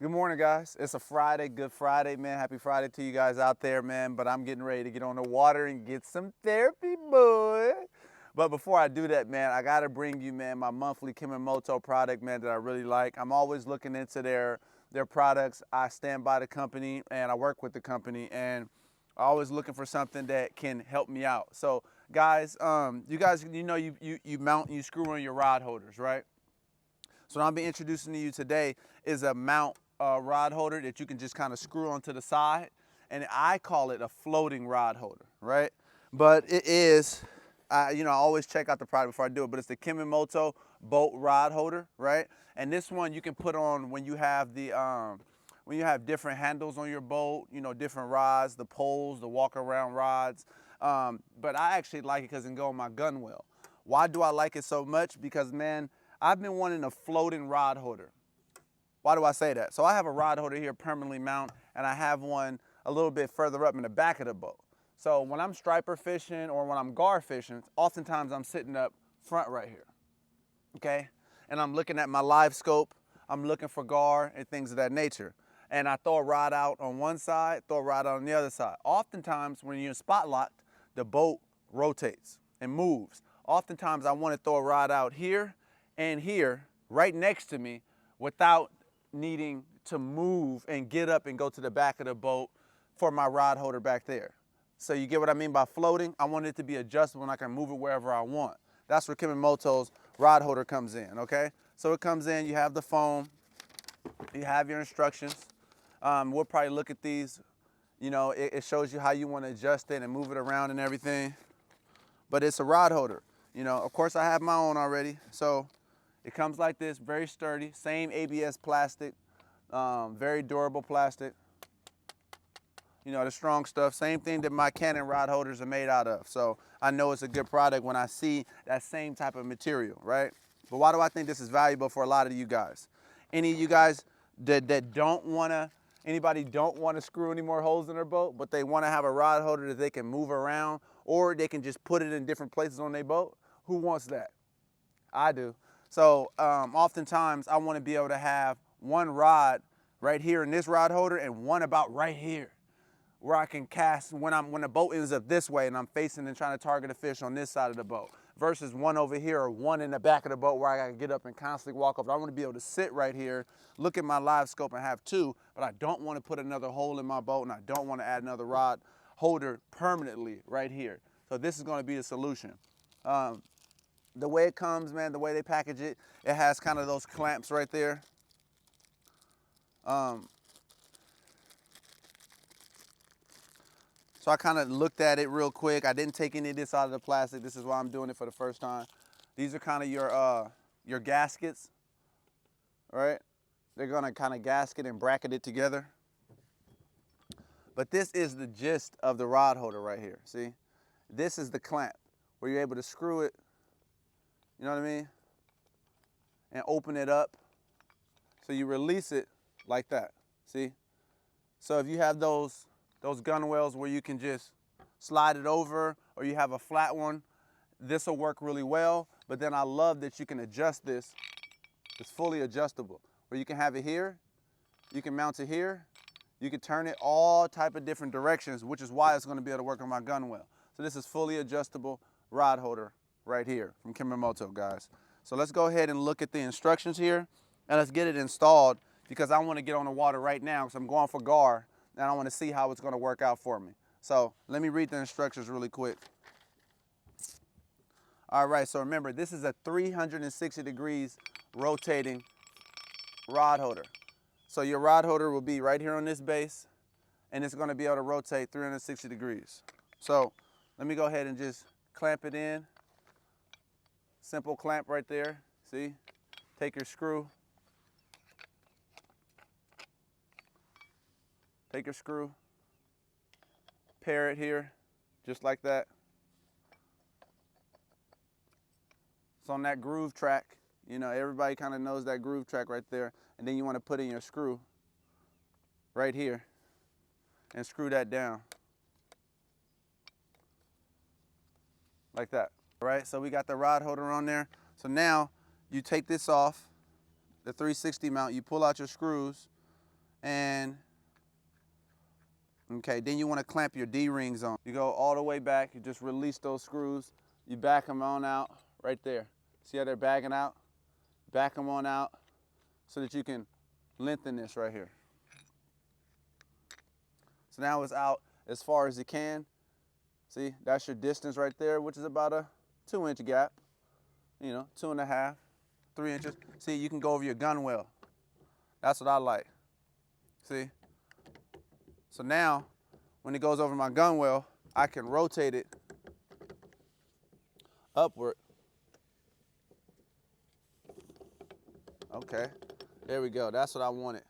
Good morning, guys. It's a Friday, good Friday, man. Happy Friday to you guys out there, man. But I'm getting ready to get on the water and get some therapy, boy. But before I do that, man, I gotta bring you, man, my monthly Kemimoto product, man, that I really like. I'm always looking into their products. I stand by the company and I work with the company, and I'm always looking for something that can help me out. So, guys, you guys, you mount and you screw in your rod holders, right? So what I'll be introducing to you today is a mount rod holder that you can just kind of screw onto the side. And I call it a floating rod holder, right? But it is, I always check out the product before I do it, but it's the Kemimoto boat rod holder, right? And this one you can put on when you have when you have different handles on your boat, different rods, the poles, the walk around rods. But I actually like it because it can go on my gunwale. Why do I like it so much? Because, man, I've been wanting a floating rod holder. Why do I say that? So I have a rod holder here permanently mounted, and I have one a little bit further up in the back of the boat. So when I'm striper fishing or when I'm gar fishing, oftentimes I'm sitting up front right here, okay? And I'm looking at my live scope, I'm looking for gar and things of that nature. And I throw a rod out on one side, throw a rod out on the other side. Oftentimes when you're spot locked, the boat rotates and moves. Oftentimes I want to throw a rod out here and here right next to me without needing to move and get up and go to the back of the boat for my rod holder back there. So you get what I mean by floating? I want it to be adjustable and I can move it wherever I want. That's where Kemimoto's rod holder comes in, okay? So it comes in, you have the foam, you have your instructions. We'll probably look at these. It shows you how you want to adjust it and move it around and everything. But it's a rod holder. Of course I have my own already. So it comes like this, very sturdy, same ABS plastic, very durable plastic. The strong stuff, same thing that my Canon rod holders are made out of. So I know it's a good product when I see that same type of material, right? But why do I think this is valuable for a lot of you guys? Any of you guys that don't wanna, anybody don't wanna screw any more holes in their boat, but they wanna have a rod holder that they can move around, or they can just put it in different places on their boat? Who wants that? I do. So oftentimes I want to be able to have one rod right here in this rod holder and one about right here where I can cast when the boat ends up this way and I'm facing and trying to target a fish on this side of the boat, versus one over here or one in the back of the boat where I gotta get up and constantly walk up. I want to be able to sit right here, look at my live scope and have two, but I don't want to put another hole in my boat and I don't want to add another rod holder permanently right here. So this is going to be the solution. The way it comes, man, the way they package it, it has kind of those clamps right there. So I kind of looked at it real quick. I didn't take any of this out of the plastic. This is why I'm doing it for the first time. These are kind of your gaskets, right? They're gonna kind of gasket and bracket it together. But this is the gist of the rod holder right here, see? This is the clamp where you're able to screw it, you know what I mean? And open it up. So you release it like that, see? So if you have those gunwales where you can just slide it over, or you have a flat one, this will work really well. But then I love that you can adjust this. It's fully adjustable, where you can have it here, you can mount it here, you can turn it all type of different directions, which is why it's going to be able to work on my gunwale. So this is fully adjustable rod holder right here from Kemimoto, guys. So let's go ahead and look at the instructions here and let's get it installed, because I want to get on the water right now because I'm going for gar and I want to see how it's going to work out for me. So let me read the instructions really quick. All right, so remember, this is a 360 degrees rotating rod holder. So your rod holder will be right here on this base, and it's going to be able to rotate 360 degrees. So let me go ahead and just clamp it in. Simple clamp right there, see? Take your screw. Take your screw, pair it here, just like that. It's on that groove track. Everybody kind of knows that groove track right there. And then you want to put in your screw right here and screw that down like that. All right, so we got the rod holder on there. So now you take this off, the 360 mount, you pull out your screws, And okay, then you want to clamp your D-rings on. You go all the way back, you just release those screws, you back them on out right there. See how they're bagging out? Back them on out so that you can lengthen this right here. So now it's out as far as it can. See, that's your distance right there, which is about a 2-inch gap. You know, 2.5, 3 inches. See, you can go over your gunwale. That's what I like. See? So now, when it goes over my gunwale, I can rotate it upward. Okay, there we go. That's what I wanted.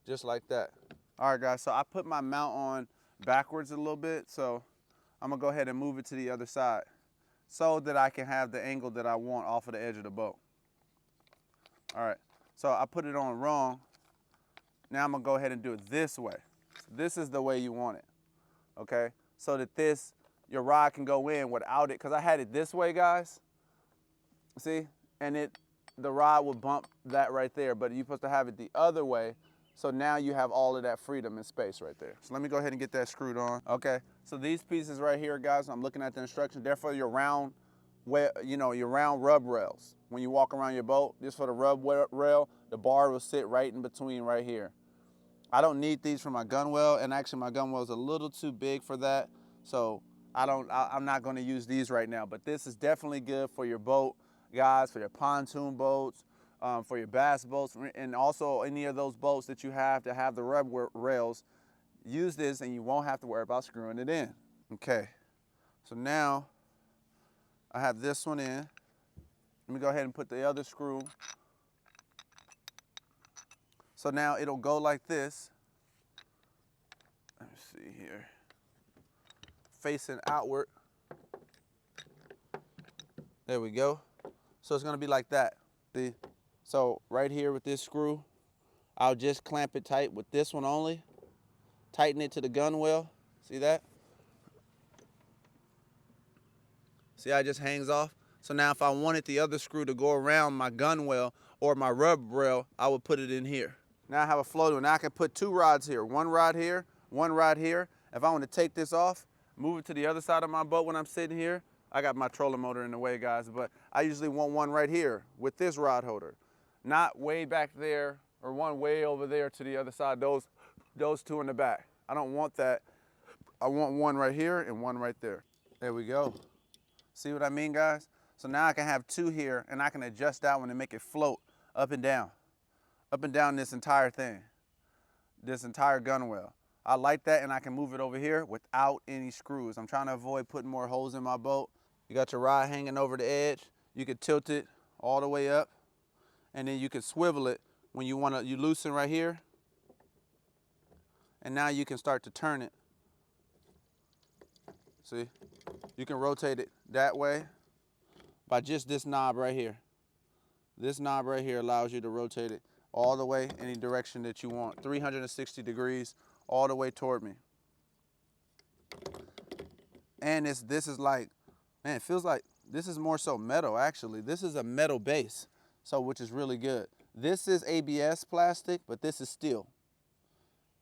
Just like that. All right, guys, so I put my mount on backwards a little bit, so I'm gonna go ahead and move it to the other side so that I can have the angle that I want off of the edge of the boat. All right, so I put it on wrong. Now I'm gonna go ahead and do it this way. This is the way you want it, okay? So that your rod can go in without it, because I had it this way, guys. See, and the rod would bump that right there, but you're supposed to have it the other way. So now you have all of that freedom and space right there. So let me go ahead and get that screwed on. Okay, so these pieces right here, guys, I'm looking at the instructions. They're for your round, your round rub rails. When you walk around your boat, just for the rub rail, the bar will sit right in between right here. I don't need these for my gunwale, and actually my gunwale is a little too big for that. So I'm not gonna use these right now, but this is definitely good for your boat, guys, for your pontoon boats, for your bass boats, and also any of those boats that you have to have the rub rails. Use this and you won't have to worry about screwing it in. Okay, so now I have this one in. Let me go ahead and put the other screw. So now it'll go like this. Let me see here. Facing outward. There we go. So it's gonna be like that. See? So right here with this screw, I'll just clamp it tight with this one only. Tighten it to the gunwale. See that? See how it just hangs off? So now if I wanted the other screw to go around my gunwale or my rub rail, I would put it in here. Now I have a floater. Now I can put 2 rods here. 1 rod here, 1 rod here. If I want to take this off, move it to the other side of my boat when I'm sitting here, I got my trolling motor in the way, guys, but I usually want one right here with this rod holder. Not way back there or one way over there to the other side, those 2 in the back. I don't want that. I want one right here and one right there. There we go. See what I mean, guys? So now I can have 2 here, and I can adjust that one and make it float up and down this entire thing, this entire gunwale. I like that, and I can move it over here without any screws. I'm trying to avoid putting more holes in my boat. You got your rod hanging over the edge. You can tilt it all the way up, and then you can swivel it when you want to. You loosen right here, and now you can start to turn it. See, you can rotate it that way by just this knob right here. This knob right here allows you to rotate it all the way any direction that you want, 360 degrees all the way toward me. And this is like, man, it feels like this is more so metal, actually. This is a metal base, so which is really good. This is ABS plastic, but this is steel.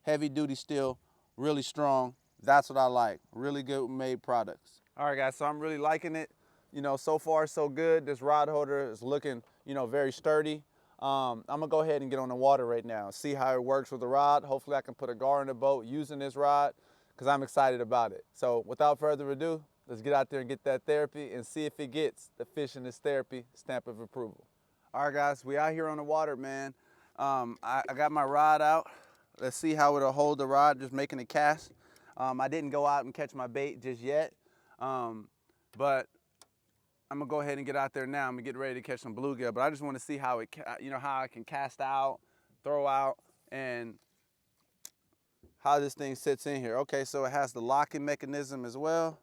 Heavy duty steel, really strong. That's what I like. Really good made products. All right, guys, so I'm really liking it. You know, so far so good. This rod holder is looking, very sturdy. I'm gonna go ahead and get on the water right now, see how it works with the rod. Hopefully I can put a gar in the boat using this rod, because I'm excited about it. So without further ado, let's get out there and get that therapy and see if it gets the fish in this therapy stamp of approval. All right, guys, we out here on the water, man. I got my rod out. Let's see how it'll hold the rod, just making a cast. I didn't go out and catch my bait just yet, but I'm gonna go ahead and get out there now. I'm gonna get ready to catch some bluegill, but I just want to see how how I can cast out, throw out, and how this thing sits in here. Okay, so it has the locking mechanism as well.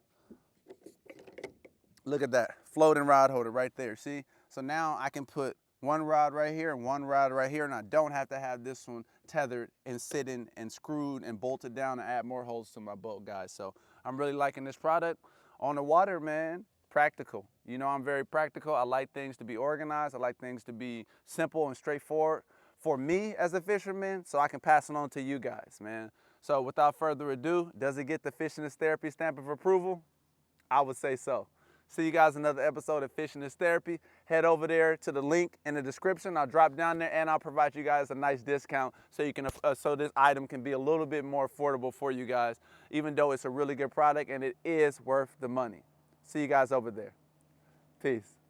Look at that, floating rod holder right there, see? So now I can put 1 rod right here and 1 rod right here, and I don't have to have this one tethered and sitting and screwed and bolted down and add more holes to my boat, guys. So I'm really liking this product. On the water, man, practical. I'm very practical. I like things to be organized. I like things to be simple and straightforward for me as a fisherman so I can pass it on to you guys, man. So without further ado, does it get the Fishing is Therapy stamp of approval? I would say so. See you guys in another episode of Fishing is Therapy. Head over there to the link in the description. I'll drop down there and I'll provide you guys a nice discount so you can so this item can be a little bit more affordable for you guys, even though it's a really good product and it is worth the money. See you guys over there. Peace.